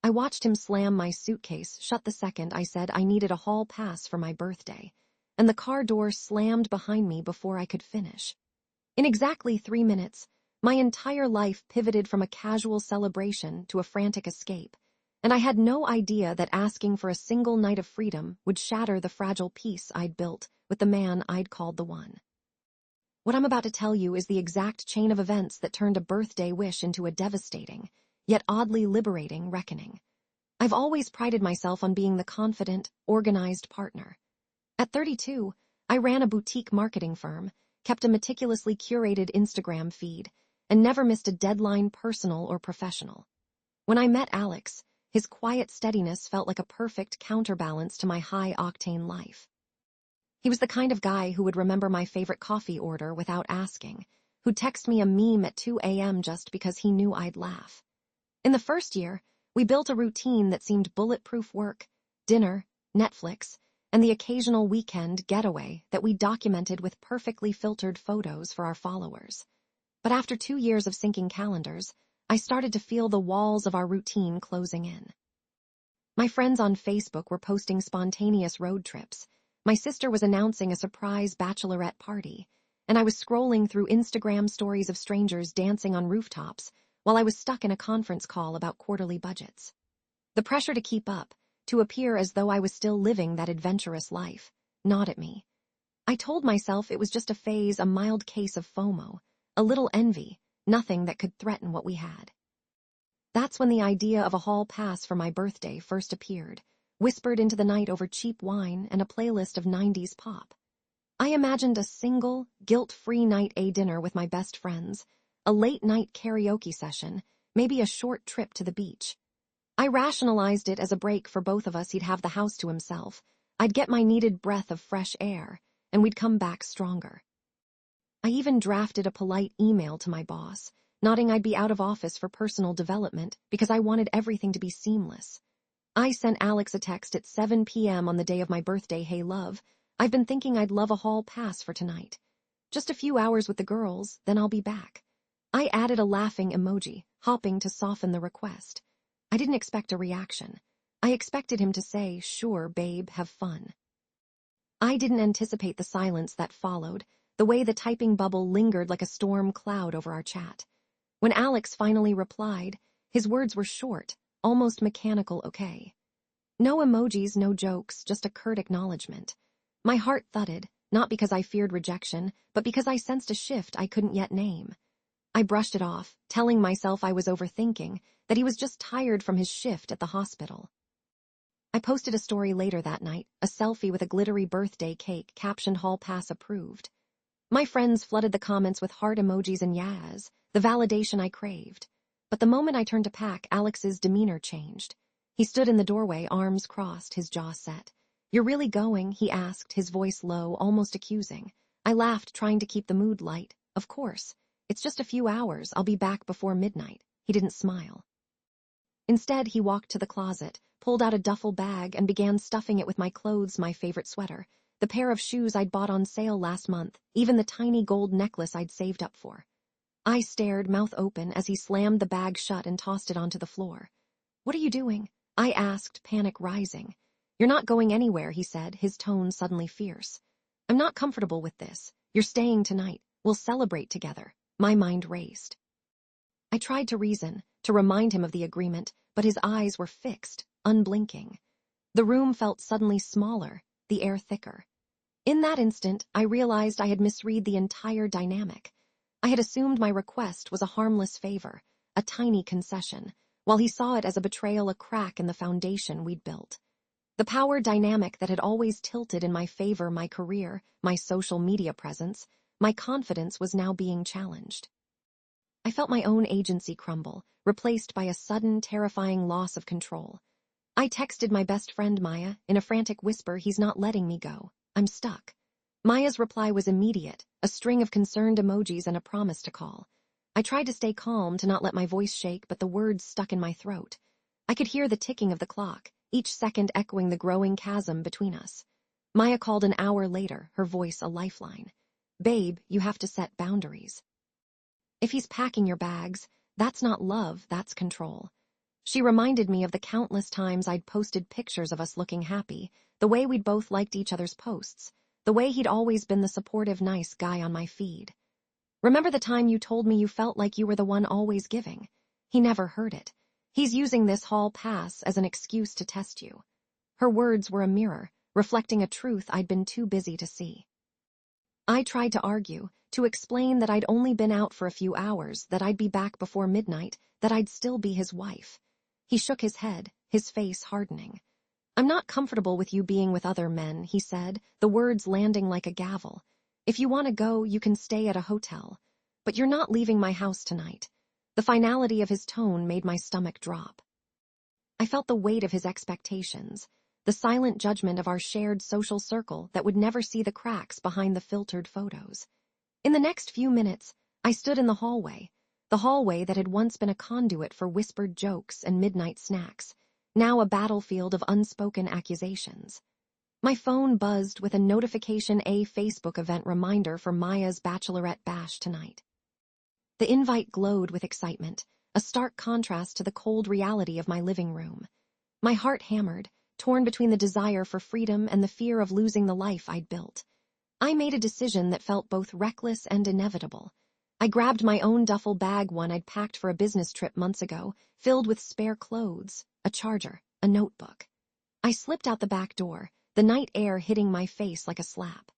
I watched him slam my suitcase shut the second I said I needed a hall pass for my birthday, and the car door slammed behind me before I could finish. In exactly 3 minutes, my entire life pivoted from a casual celebration to a frantic escape, and I had no idea that asking for a single night of freedom would shatter the fragile peace I'd built with the man I'd called the one. What I'm about to tell you is the exact chain of events that turned a birthday wish into a devastating, yet oddly liberating reckoning. I've always prided myself on being the confident, organized partner. At 32, I ran a boutique marketing firm, kept a meticulously curated Instagram feed, and never missed a deadline, personal or professional. When I met Alex, his quiet steadiness felt like a perfect counterbalance to my high-octane life. He was the kind of guy who would remember my favorite coffee order without asking, who'd text me a meme at 2 a.m. just because he knew I'd laugh. In the first year, we built a routine that seemed bulletproof: work, dinner, Netflix, and the occasional weekend getaway that we documented with perfectly filtered photos for our followers. But after 2 years of syncing calendars, I started to feel the walls of our routine closing in. My friends on Facebook were posting spontaneous road trips. My sister was announcing a surprise bachelorette party, and I was scrolling through Instagram stories of strangers dancing on rooftops while I was stuck in a conference call about quarterly budgets. The pressure to keep up, to appear as though I was still living that adventurous life, gnawed at me. I told myself it was just a phase, a mild case of FOMO, a little envy, nothing that could threaten what we had. That's when the idea of a hall pass for my birthday first appeared, whispered into the night over cheap wine and a playlist of 90s pop. I imagined a single, guilt-free night dinner with my best friends, a late-night karaoke session, maybe a short trip to the beach. I rationalized it as a break for both of us. He'd have the house to himself, I'd get my needed breath of fresh air, and we'd come back stronger. I even drafted a polite email to my boss, nodding I'd be out of office for personal development because I wanted everything to be seamless. I sent Alex a text at 7 p.m. on the day of my birthday. Hey love, I've been thinking I'd love a hall pass for tonight. Just a few hours with the girls, then I'll be back. I added a laughing emoji, hopping to soften the request. I didn't expect a reaction. I expected him to say, sure, babe, have fun. I didn't anticipate the silence that followed, the way the typing bubble lingered like a storm cloud over our chat. When Alex finally replied, his words were short, almost mechanical. Okay. No emojis, no jokes, just a curt acknowledgement. My heart thudded, not because I feared rejection, but because I sensed a shift I couldn't yet name. I brushed it off, telling myself I was overthinking, that he was just tired from his shift at the hospital. I posted a story later that night, a selfie with a glittery birthday cake captioned "Hall Pass approved." My friends flooded the comments with heart emojis and yas, the validation I craved. But the moment I turned to pack, Alex's demeanor changed. He stood in the doorway, arms crossed, his jaw set. "You're really going?" he asked, his voice low, almost accusing. I laughed, trying to keep the mood light. "Of course. It's just a few hours. I'll be back before midnight." He didn't smile. Instead, he walked to the closet, pulled out a duffel bag, and began stuffing it with my clothes, my favorite sweater, the pair of shoes I'd bought on sale last month, even the tiny gold necklace I'd saved up for. I stared, mouth open, as he slammed the bag shut and tossed it onto the floor. "What are you doing?" I asked, panic rising. "You're not going anywhere," he said, his tone suddenly fierce. "I'm not comfortable with this. You're staying tonight. We'll celebrate together." My mind raced. I tried to reason, to remind him of the agreement, but his eyes were fixed, unblinking. The room felt suddenly smaller, the air thicker. In that instant, I realized I had misread the entire dynamic. I had assumed my request was a harmless favor, a tiny concession, while he saw it as a betrayal, a crack in the foundation we'd built. The power dynamic that had always tilted in my favor, my career, my social media presence, my confidence, was now being challenged. I felt my own agency crumble, replaced by a sudden, terrifying loss of control. I texted my best friend Maya, in a frantic whisper, "He's not letting me go. I'm stuck." Maya's reply was immediate, a string of concerned emojis and a promise to call. I tried to stay calm, to not let my voice shake, but the words stuck in my throat. I could hear the ticking of the clock, each second echoing the growing chasm between us. Maya called an hour later, her voice a lifeline. "Babe, you have to set boundaries. If he's packing your bags, that's not love, that's control." She reminded me of the countless times I'd posted pictures of us looking happy, the way we'd both liked each other's posts, the way he'd always been the supportive, nice guy on my feed. Remember the time you told me you felt like you were the one always giving? He never heard it. He's using this hall pass as an excuse to test you. Her words were a mirror, reflecting a truth I'd been too busy to see. I tried to argue, to explain that I'd only been out for a few hours, that I'd be back before midnight, that I'd still be his wife. He shook his head, his face hardening. I'm not comfortable with you being with other men, he said, the words landing like a gavel. If you want to go, you can stay at a hotel. But you're not leaving my house tonight. The finality of his tone made my stomach drop. I felt the weight of his expectations, the silent judgment of our shared social circle that would never see the cracks behind the filtered photos. In the next few minutes, I stood in the hallway that had once been a conduit for whispered jokes and midnight snacks, now a battlefield of unspoken accusations. My phone buzzed with a notification, a Facebook event reminder for Maya's bachelorette bash tonight. The invite glowed with excitement, a stark contrast to the cold reality of my living room. My heart hammered, torn between the desire for freedom and the fear of losing the life I'd built. I made a decision that felt both reckless and inevitable. I grabbed my own duffel bag, one I'd packed for a business trip months ago, filled with spare clothes, a charger, a notebook. I slipped out the back door, the night air hitting my face like a slap.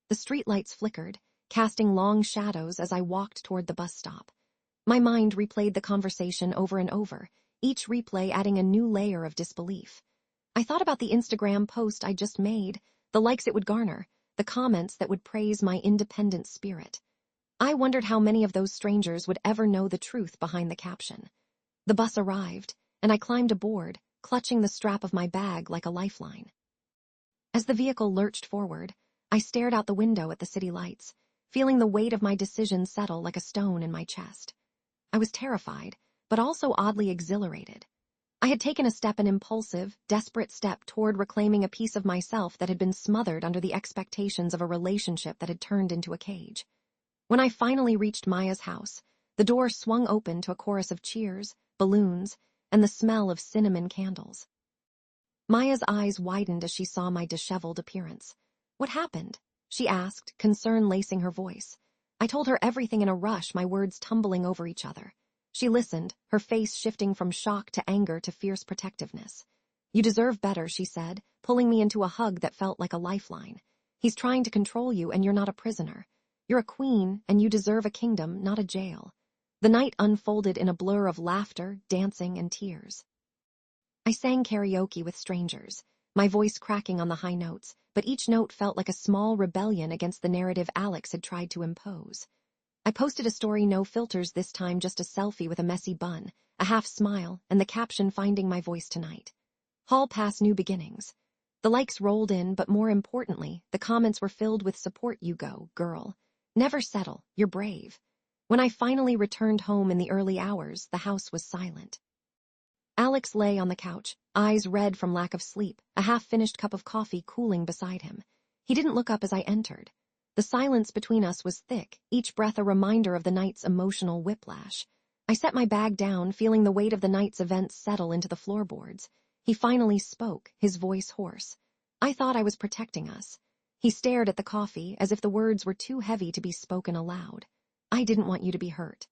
The streetlights flickered, casting long shadows as I walked toward the bus stop. My mind replayed the conversation over and over, each replay adding a new layer of disbelief. I thought about the Instagram post I just made, the likes it would garner, the comments that would praise my independent spirit. I wondered how many of those strangers would ever know the truth behind the caption. The bus arrived, and I climbed aboard, clutching the strap of my bag like a lifeline. As the vehicle lurched forward, I stared out the window at the city lights, feeling the weight of my decision settle like a stone in my chest. I was terrified, but also oddly exhilarated. I had taken an impulsive, desperate step toward reclaiming a piece of myself that had been smothered under the expectations of a relationship that had turned into a cage. When I finally reached Maya's house, the door swung open to a chorus of cheers, balloons, and the smell of cinnamon candles. Maya's eyes widened as she saw my disheveled appearance. What happened? She asked, concern lacing her voice. I told her everything in a rush, my words tumbling over each other. She listened, her face shifting from shock to anger to fierce protectiveness. You deserve better, she said, pulling me into a hug that felt like a lifeline. He's trying to control you, and you're not a prisoner. You're a queen, and you deserve a kingdom, not a jail. The night unfolded in a blur of laughter, dancing, and tears. I sang karaoke with strangers, my voice cracking on the high notes, but each note felt like a small rebellion against the narrative Alex had tried to impose. I posted a story, no filters this time, just a selfie with a messy bun, a half smile, and the caption, finding my voice tonight. Hall pass, new beginnings. The likes rolled in, but more importantly, the comments were filled with support. You go, girl. Never settle, you're brave. When I finally returned home in the early hours, the house was silent. Alex lay on the couch, eyes red from lack of sleep, a half-finished cup of coffee cooling beside him. He didn't look up as I entered. The silence between us was thick, each breath a reminder of the night's emotional whiplash. I set my bag down, feeling the weight of the night's events settle into the floorboards. He finally spoke, his voice hoarse. I thought I was protecting us. He stared at the coffee as if the words were too heavy to be spoken aloud. I didn't want you to be hurt.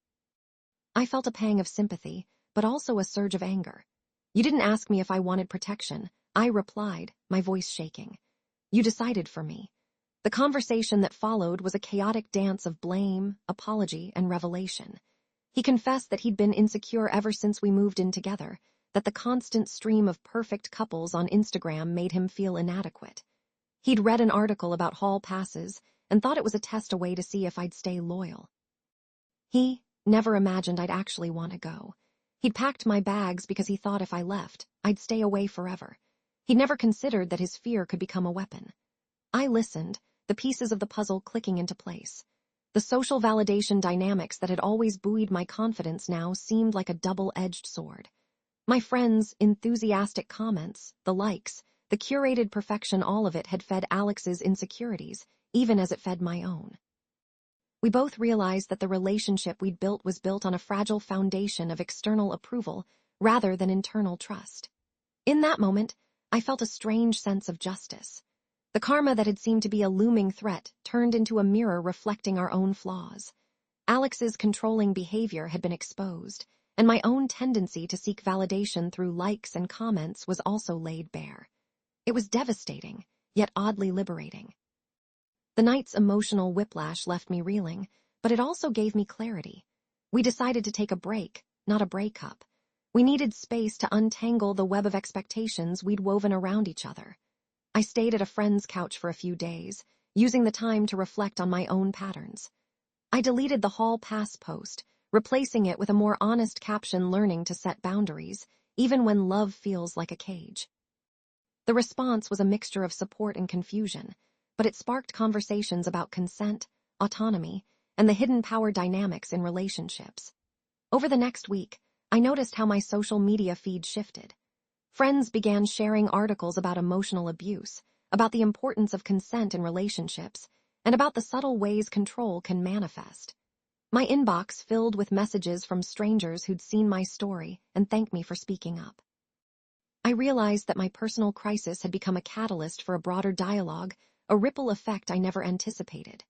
I felt a pang of sympathy, but also a surge of anger. You didn't ask me if I wanted protection. I replied, my voice shaking. You decided for me. The conversation that followed was a chaotic dance of blame, apology, and revelation. He confessed that he'd been insecure ever since we moved in together, that the constant stream of perfect couples on Instagram made him feel inadequate. He'd read an article about hall passes and thought it was a test, a way to see if I'd stay loyal. He never imagined I'd actually want to go. He'd packed my bags because he thought if I left, I'd stay away forever. He'd never considered that his fear could become a weapon. I listened, the pieces of the puzzle clicking into place. The social validation dynamics that had always buoyed my confidence now seemed like a double-edged sword. My friends' enthusiastic comments, the likes, the curated perfection, all of it had fed Alex's insecurities, even as it fed my own. We both realized that the relationship we'd built was built on a fragile foundation of external approval rather than internal trust. In that moment, I felt a strange sense of justice. The karma that had seemed to be a looming threat turned into a mirror reflecting our own flaws. Alex's controlling behavior had been exposed, and my own tendency to seek validation through likes and comments was also laid bare. It was devastating, yet oddly liberating. The night's emotional whiplash left me reeling, but it also gave me clarity. We decided to take a break, not a breakup. We needed space to untangle the web of expectations we'd woven around each other. I stayed at a friend's couch for a few days, using the time to reflect on my own patterns. I deleted the hall pass post, replacing it with a more honest caption learning to set boundaries, even when love feels like a cage. The response was a mixture of support and confusion, but it sparked conversations about consent, autonomy, and the hidden power dynamics in relationships. Over the next week, I noticed how my social media feed shifted. Friends began sharing articles about emotional abuse, about the importance of consent in relationships, and about the subtle ways control can manifest. My inbox filled with messages from strangers who'd seen my story and thanked me for speaking up. I realized that my personal crisis had become a catalyst for a broader dialogue, a ripple effect I never anticipated.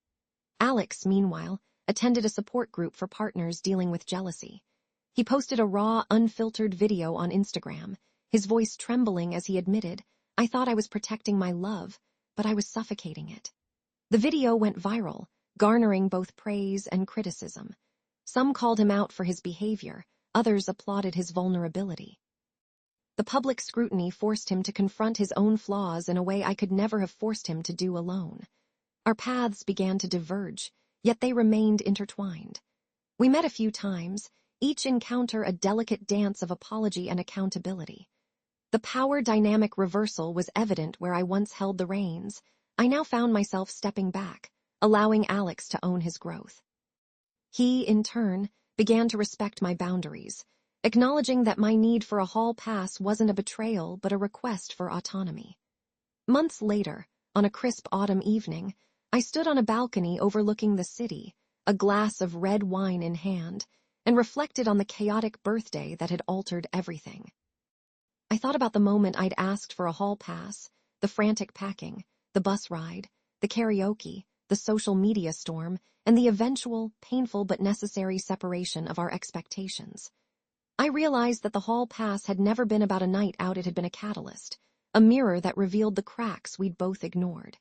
Alex, meanwhile, attended a support group for partners dealing with jealousy. He posted a raw, unfiltered video on Instagram, his voice trembling as he admitted, "I thought I was protecting my love, but I was suffocating it." The video went viral, garnering both praise and criticism. Some called him out for his behavior, others applauded his vulnerability. The public scrutiny forced him to confront his own flaws in a way I could never have forced him to do alone. Our paths began to diverge, yet they remained intertwined. We met a few times, each encounter a delicate dance of apology and accountability. The power dynamic reversal was evident where I once held the reins. I now found myself stepping back, allowing Alex to own his growth. He, in turn, began to respect my boundaries, acknowledging that my need for a hall pass wasn't a betrayal but a request for autonomy. Months later, on a crisp autumn evening, I stood on a balcony overlooking the city, a glass of red wine in hand, and reflected on the chaotic birthday that had altered everything. I thought about the moment I'd asked for a hall pass, the frantic packing, the bus ride, the karaoke, the social media storm, and the eventual, painful but necessary separation of our expectations. I realized that the hall pass had never been about a night out, it had been a catalyst, a mirror that revealed the cracks we'd both ignored.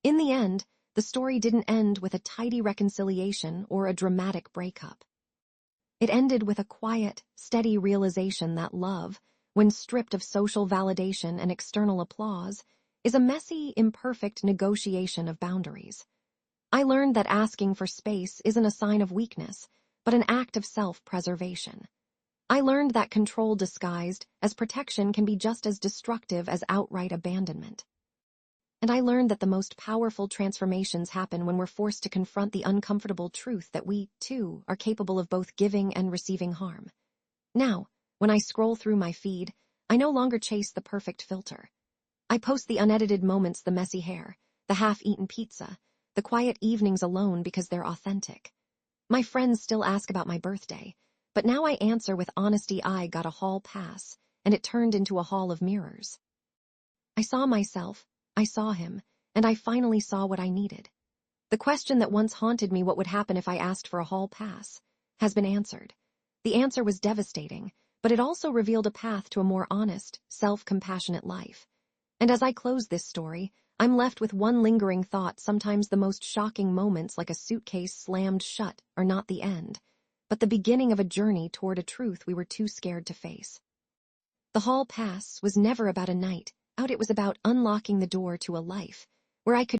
In the end, the story didn't end with a tidy reconciliation or a dramatic breakup. It ended with a quiet, steady realization that love, when stripped of social validation and external applause, is a messy, imperfect negotiation of boundaries. I learned that asking for space isn't a sign of weakness, but an act of self-preservation. I learned that control disguised as protection can be just as destructive as outright abandonment. And I learned that the most powerful transformations happen when we're forced to confront the uncomfortable truth that we, too, are capable of both giving and receiving harm. Now, when I scroll through my feed, I no longer chase the perfect filter. I post the unedited moments, the messy hair, the half-eaten pizza, the quiet evenings alone because they're authentic. My friends still ask about my birthday, but now I answer with honesty. I got a hall pass, and it turned into a hall of mirrors. I saw myself, I saw him, and I finally saw what I needed. The question that once haunted me, what would happen if I asked for a hall pass, has been answered. The answer was devastating, but it also revealed a path to a more honest, self-compassionate life. And as I close this story, I'm left with one lingering thought: sometimes the most shocking moments, like a suitcase slammed shut, are not the end, but the beginning of a journey toward a truth we were too scared to face. The hall pass was never about a night out, it was about unlocking the door to a life where I could